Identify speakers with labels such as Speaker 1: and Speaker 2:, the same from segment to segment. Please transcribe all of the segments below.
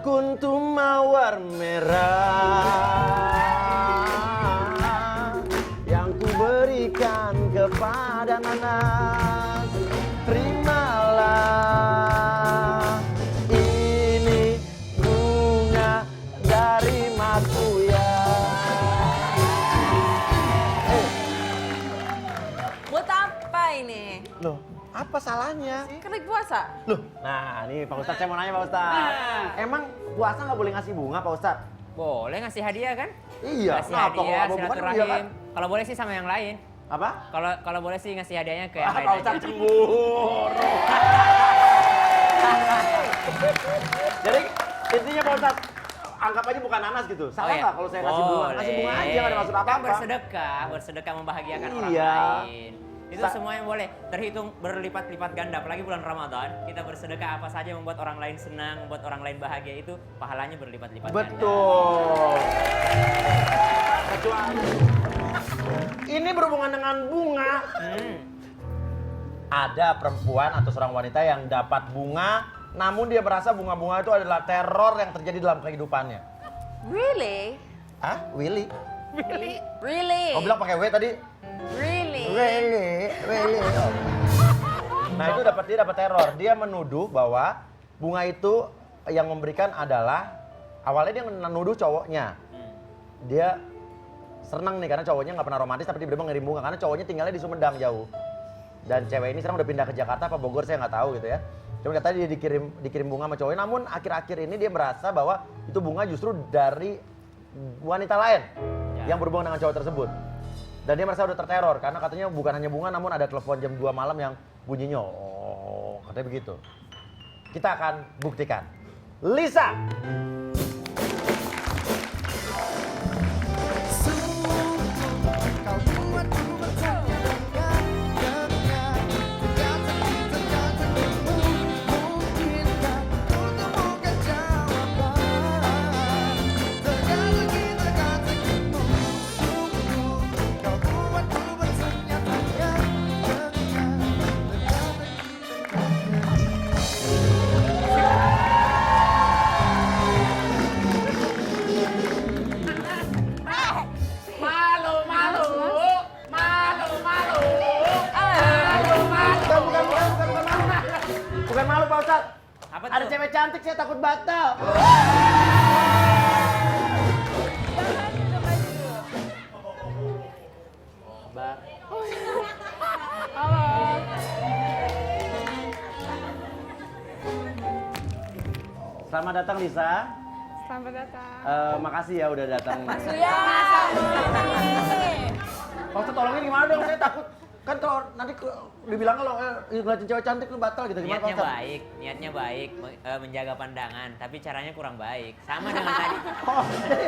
Speaker 1: kuntum mawar merah yang ku berikan kepada nanas. Terimalah ini bunga dari Mas Uya.
Speaker 2: Buat apa ini?
Speaker 1: Loh, apa salahnya?
Speaker 2: Kan lagi puasa.
Speaker 1: Loh, nah ini Pak Ustadz, saya mau nanya Pak Ustadz. Emang puasa nggak boleh ngasih bunga Pak Ustadz?
Speaker 3: Boleh ngasih hadiah kan?
Speaker 1: Iya,
Speaker 3: Ngasih
Speaker 1: kenapa
Speaker 3: hadiah,
Speaker 1: kalau nggak bukan
Speaker 3: silaturahim.
Speaker 1: iya kan?
Speaker 3: Kalau boleh sih sama yang lain.
Speaker 1: Apa?
Speaker 3: Kalau boleh sih ngasih hadiahnya ke yang lain
Speaker 1: Pak
Speaker 3: aja.
Speaker 1: Ustadz cemburu. Jadi intinya Pak Ustadz, anggap aja bukan nanas gitu. Salah nggak kalau saya kasih bunga? Kasih bunga aja nggak ada maksud
Speaker 3: Kan
Speaker 1: apa-apa.
Speaker 3: bersedekah membahagiakan orang
Speaker 1: Iya.
Speaker 3: lain. Itu semua yang boleh, terhitung berlipat-lipat ganda. Apalagi bulan Ramadan, kita bersedekah apa saja membuat orang lain senang, membuat orang lain bahagia, itu pahalanya berlipat-lipat ganda.
Speaker 1: Betul. Kecuali ini berhubungan dengan bunga. Ada perempuan atau seorang wanita yang dapat bunga, namun dia merasa bunga-bunga itu adalah teror yang terjadi dalam kehidupannya.
Speaker 2: Really?
Speaker 1: Hah? Willy?
Speaker 2: Really?
Speaker 1: Kau bilang pakai W tadi?
Speaker 2: Really?
Speaker 1: Willy. Nah itu dia dapat teror. Dia menuduh bahwa bunga itu yang memberikan adalah awalnya dia menuduh cowoknya. Dia senang nih karena cowoknya nggak pernah romantis tapi tiba-tiba ngirim bunga karena cowoknya tinggalnya di Sumedang jauh. Dan cewek ini sekarang udah pindah ke Jakarta apa Bogor saya nggak tahu gitu ya. Cuma katanya dia dikirim bunga sama cowoknya. Namun akhir-akhir ini dia merasa bahwa itu bunga justru dari wanita lain yang berhubungan dengan cowok tersebut. Dan dia merasa udah terteror karena katanya bukan hanya bunga namun ada telepon jam 2 malam yang bunyinya katanya begitu. Kita akan buktikan. Lisa. Bukan malu Pak Ustadz.
Speaker 3: Apa
Speaker 1: Ada
Speaker 3: tuh?
Speaker 1: cewek cantik saya takut batal. Selamat datang Lisa.
Speaker 4: Selamat datang.
Speaker 1: Makasih ya udah datang.
Speaker 2: Ya.
Speaker 1: Pak Ustadz tolongin gimana dong saya takut. Kan kalau nanti dibilang kalau ngeliatin cewek cantik lu batal gitu gimana Pak
Speaker 3: Niatnya
Speaker 1: Ustadz?
Speaker 3: baik, menjaga pandangan, tapi caranya kurang baik. Sama dengan tadi.
Speaker 1: Oh, jadi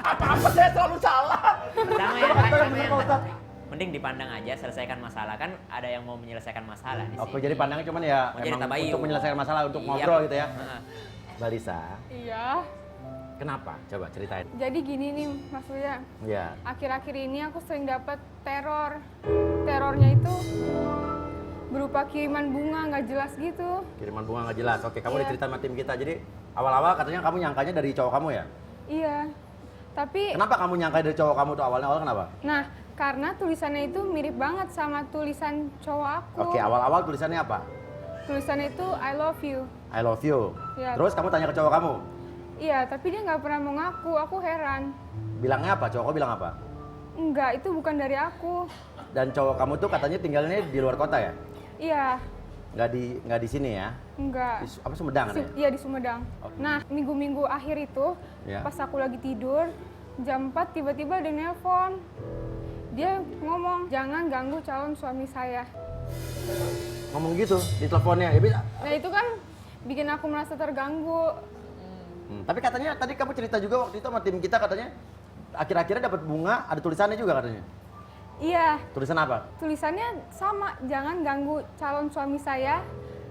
Speaker 1: apa-apa saya selalu salah.
Speaker 3: Sama
Speaker 1: Coba
Speaker 3: yang
Speaker 1: kasih tahu
Speaker 3: sama
Speaker 1: gimana,
Speaker 3: yang
Speaker 1: Pak Ustadz?
Speaker 3: mending dipandang aja, selesaikan masalah. Kan ada yang mau menyelesaikan masalah di sini.
Speaker 1: Oke, jadi pandangnya cuman ya
Speaker 3: Mau jadi
Speaker 1: emang
Speaker 3: tabayun.
Speaker 1: untuk menyelesaikan masalah, untuk
Speaker 3: Iya.
Speaker 1: ngobrol gitu ya.
Speaker 3: Heeh.
Speaker 1: Mbak Lisa,
Speaker 4: Iya.
Speaker 1: kenapa? Coba ceritain.
Speaker 4: Jadi gini nih Mas Uya.
Speaker 1: Iya.
Speaker 4: Akhir-akhir ini aku sering dapat teror. Terornya itu berupa kiriman bunga nggak jelas gitu.
Speaker 1: Kiriman bunga nggak jelas. Oke, kamu
Speaker 4: Iya.
Speaker 1: diceritain sama tim kita. Jadi awal-awal katanya kamu nyangkanya dari cowok kamu ya?
Speaker 4: Iya. Tapi
Speaker 1: Kenapa kamu nyangka dari cowok kamu tuh awalnya? Awal kenapa?
Speaker 4: nah, karena tulisannya itu mirip banget sama tulisan cowok aku.
Speaker 1: Oke, awal-awal tulisannya apa?
Speaker 4: Tulisannya itu I love you.
Speaker 1: I love you.
Speaker 4: Iya.
Speaker 1: Terus kamu tanya ke cowok kamu?
Speaker 4: Iya, tapi dia nggak pernah mau ngaku. Aku heran.
Speaker 1: Bilangnya apa? Cowok kamu bilang apa?
Speaker 4: Enggak, itu bukan dari aku.
Speaker 1: Dan cowok kamu tuh katanya tinggalnya di luar kota ya?
Speaker 4: Iya,
Speaker 1: Nggak di sini ya?
Speaker 4: enggak.
Speaker 1: Apa Sumedang kan ya?
Speaker 4: Iya di Sumedang.
Speaker 1: Oke.
Speaker 4: Nah, minggu-minggu akhir itu,
Speaker 1: Ya.
Speaker 4: pas aku lagi tidur, jam 4 tiba-tiba dia nelpon. Dia ngomong, jangan ganggu calon suami saya.
Speaker 1: Ngomong gitu di teleponnya. Ya,
Speaker 4: Nah itu kan bikin aku merasa terganggu.
Speaker 1: Tapi katanya tadi kamu cerita juga waktu itu sama tim kita katanya akhir-akhirnya dapat bunga, ada tulisannya juga katanya.
Speaker 4: Iya,
Speaker 1: Tulisan apa?
Speaker 4: tulisannya sama, jangan ganggu calon suami saya.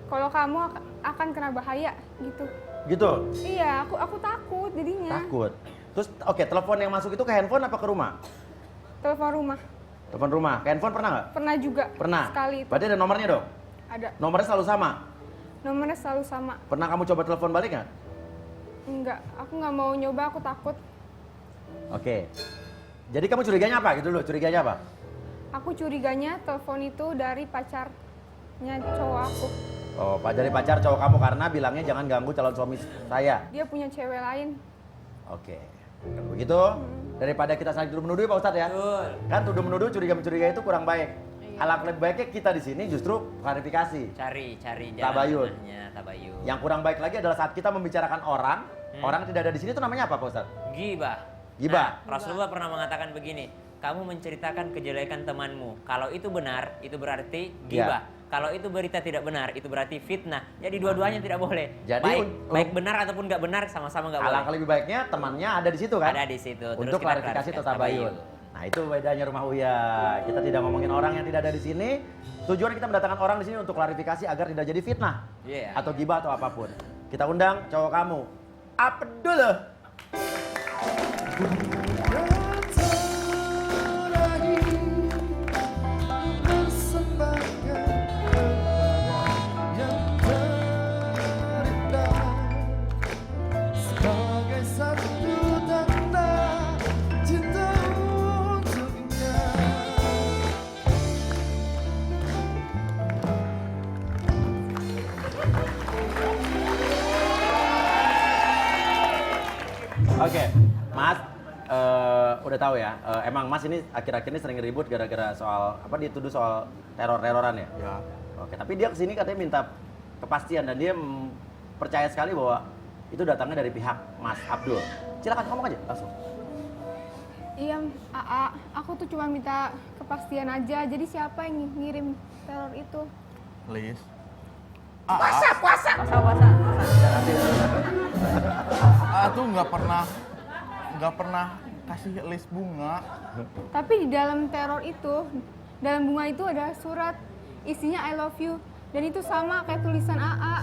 Speaker 4: Kalau kamu akan kena bahaya gitu.
Speaker 1: Gitu.
Speaker 4: Iya, aku takut jadinya.
Speaker 1: Takut. Terus oke, telepon yang masuk itu ke handphone apa ke rumah?
Speaker 4: Telepon rumah.
Speaker 1: Telepon rumah. Ke handphone pernah nggak?
Speaker 4: Pernah juga.
Speaker 1: Pernah.
Speaker 4: Sekali itu.
Speaker 1: Berarti ada nomornya dong?
Speaker 4: Ada.
Speaker 1: Nomornya selalu sama?
Speaker 4: Nomornya selalu sama.
Speaker 1: Pernah kamu coba telepon balik nggak?
Speaker 4: Enggak, aku nggak mau nyoba, aku takut.
Speaker 1: Oke. Jadi kamu curiganya apa gitu dulu? Curiganya apa?
Speaker 4: Aku curiganya telepon itu dari pacarnya cowok aku.
Speaker 1: Oh, dari pacar cowok kamu karena bilangnya jangan ganggu calon suami saya.
Speaker 4: Dia punya cewek lain.
Speaker 1: Oke. Kalau begitu, daripada kita saling tuduh menuduh ya Pak Ustadz ya.
Speaker 3: Betul.
Speaker 1: Kan tuduh menuduh, curiga mencurigai itu kurang baik.
Speaker 2: Iya.
Speaker 1: Alangkah lebih baiknya kita di sini justru klarifikasi.
Speaker 3: Cari jalan
Speaker 1: Tabayun.
Speaker 3: tengahnya, tabayun.
Speaker 1: Yang kurang baik lagi adalah saat kita membicarakan orang, orang yang tidak ada di sini itu namanya apa Pak Ustadz?
Speaker 3: Gibah.
Speaker 1: Gibah.
Speaker 3: Nah, Rasulullah pernah mengatakan begini, kamu menceritakan kejelekan temanmu. Kalau itu benar, itu berarti gibah. Kalau itu berita tidak benar, itu berarti fitnah. Jadi dua-duanya tidak boleh.
Speaker 1: Jadi,
Speaker 3: baik benar ataupun nggak benar, sama-sama nggak boleh.
Speaker 1: Alangkah lebih baiknya temannya ada di situ kan?
Speaker 3: Ada di situ. Terus
Speaker 1: Untuk
Speaker 3: kita
Speaker 1: klarifikasi atau tabayun. Nah itu bedanya rumah Uya. Kita tidak ngomongin orang yang tidak ada di sini. Tujuan kita mendatangkan orang di sini untuk klarifikasi agar tidak jadi fitnah
Speaker 3: Iya.
Speaker 1: atau gibah atau apapun. Kita undang cowok kamu. Apa dulu? Oke, Mas, udah tahu ya. Emang Mas ini akhir-akhir ini sering ribut gara-gara soal apa dituduh soal teror-teroran ya?
Speaker 5: Ya.
Speaker 1: Oke, tapi dia kesini katanya minta kepastian dan dia percaya sekali bahwa itu datangnya dari pihak Mas Abdul. Silakan ngomong aja langsung.
Speaker 4: Iya, AA, aku tuh cuma minta kepastian aja. Jadi siapa yang ngirim teror itu?
Speaker 5: Lis.
Speaker 2: Puasa.
Speaker 5: Tuh nggak pernah kasih list bunga.
Speaker 4: Tapi di dalam teror itu, dalam bunga itu ada surat isinya I love you. Dan itu sama kayak tulisan AA.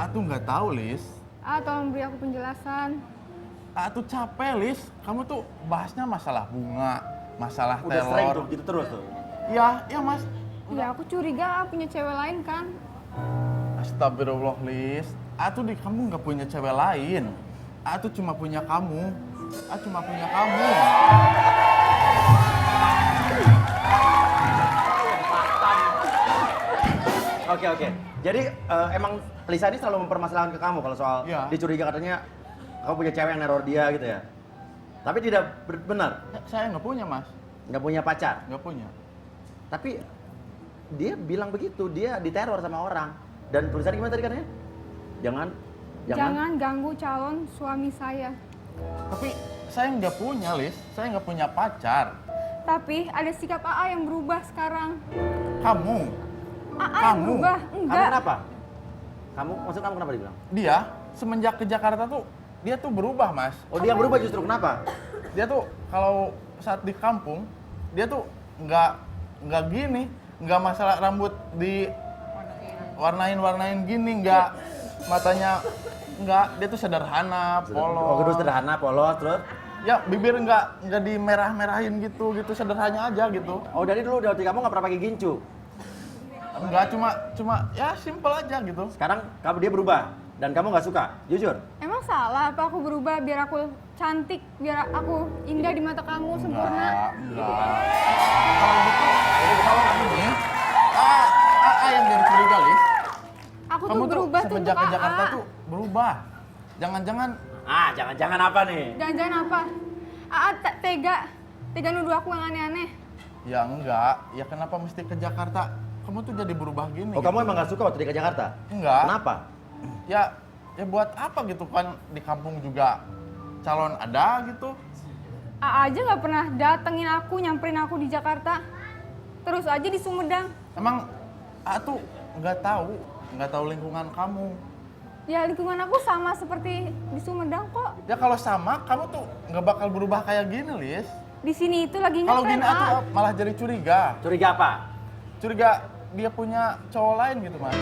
Speaker 5: Tuh nggak tahu Lis.
Speaker 4: AA tolong beri aku penjelasan.
Speaker 5: Tuh capek Lis. Kamu tuh bahasnya masalah bunga, masalah
Speaker 1: Udah sering tuh
Speaker 5: teror.
Speaker 1: gitu terus tuh.
Speaker 5: Ya Mas.
Speaker 4: Ya aku curiga AA punya cewek lain kan.
Speaker 5: Astagfirullah Lis. Tuh di kamu nggak punya cewek lain. Tuh cuma punya kamu. Cuma punya kamu.
Speaker 1: Oke. Jadi emang Lisa ini selalu mempermasalahkan ke kamu kalau soal
Speaker 5: Iya.
Speaker 1: dicuriga katanya kamu punya cewek yang neror dia gitu ya. Tapi tidak benar,
Speaker 5: Saya nggak punya Mas.
Speaker 1: nggak punya pacar.
Speaker 5: Nggak punya.
Speaker 1: Tapi dia bilang begitu, dia diteror sama orang. Dan tulisannya gimana tadi katanya?
Speaker 4: Jangan ganggu calon suami saya.
Speaker 5: Tapi saya nggak punya Lis. Saya nggak punya pacar.
Speaker 4: Tapi ada sikap AA yang berubah sekarang.
Speaker 5: Kamu.
Speaker 4: AA yang
Speaker 5: Kamu.
Speaker 4: berubah?
Speaker 1: Kamu
Speaker 4: Enggak.
Speaker 1: kenapa? Maksud kamu kenapa dibilang?
Speaker 5: Dia semenjak ke Jakarta tuh dia tuh berubah Mas.
Speaker 1: Oh dia berubah justru kenapa?
Speaker 5: Dia tuh kalau saat di kampung dia tuh nggak gini, nggak masalah rambut di warnain gini, nggak matanya nggak, dia tuh sederhana, polos.
Speaker 1: Oh gedung sederhana, polos terus?
Speaker 5: Ya bibir nggak dimerah-merahin gitu sederhana aja gitu.
Speaker 1: Oh dari dulu dari kamu nggak pernah pakai gincu?
Speaker 5: Nggak cuma ya simple aja gitu.
Speaker 1: Sekarang dia berubah dan kamu nggak suka, jujur?
Speaker 4: Emang salah apa aku berubah biar aku cantik, biar aku indah di mata kamu, sempurna?
Speaker 5: Enggak. Kalau ini, yang jadi curiga, Lis.
Speaker 4: Aku
Speaker 5: Kamu
Speaker 4: tuh berubah tuh
Speaker 5: semenjak
Speaker 4: untuk
Speaker 5: ke Jakarta
Speaker 4: AA.
Speaker 5: tuh berubah. Jangan-jangan
Speaker 1: Jangan-jangan apa nih?
Speaker 4: Jangan-jangan apa? AA tega nuduh aku yang aneh-aneh.
Speaker 5: ya enggak. Ya kenapa mesti ke Jakarta? Kamu tuh jadi berubah gini.
Speaker 1: Oh
Speaker 5: gitu.
Speaker 1: kamu emang nggak suka waktu dia ke Jakarta?
Speaker 5: Enggak.
Speaker 1: Kenapa?
Speaker 5: Ya buat apa gitu kan, di kampung juga calon ada gitu.
Speaker 4: AA aja nggak pernah datengin aku, nyamperin aku di Jakarta. Terus aja di Sumedang.
Speaker 5: Emang tuh nggak tahu lingkungan kamu.
Speaker 4: Ya lingkungan aku sama seperti di Sumedang kok.
Speaker 5: Ya kalau sama, kamu tuh nggak bakal berubah kayak gini, Lis.
Speaker 4: Di sini itu lagi
Speaker 5: Kalau
Speaker 4: ngapain
Speaker 5: gini
Speaker 4: AA?
Speaker 5: malah jadi curiga.
Speaker 1: Curiga apa?
Speaker 5: Curiga dia punya cowok lain gitu, Mas.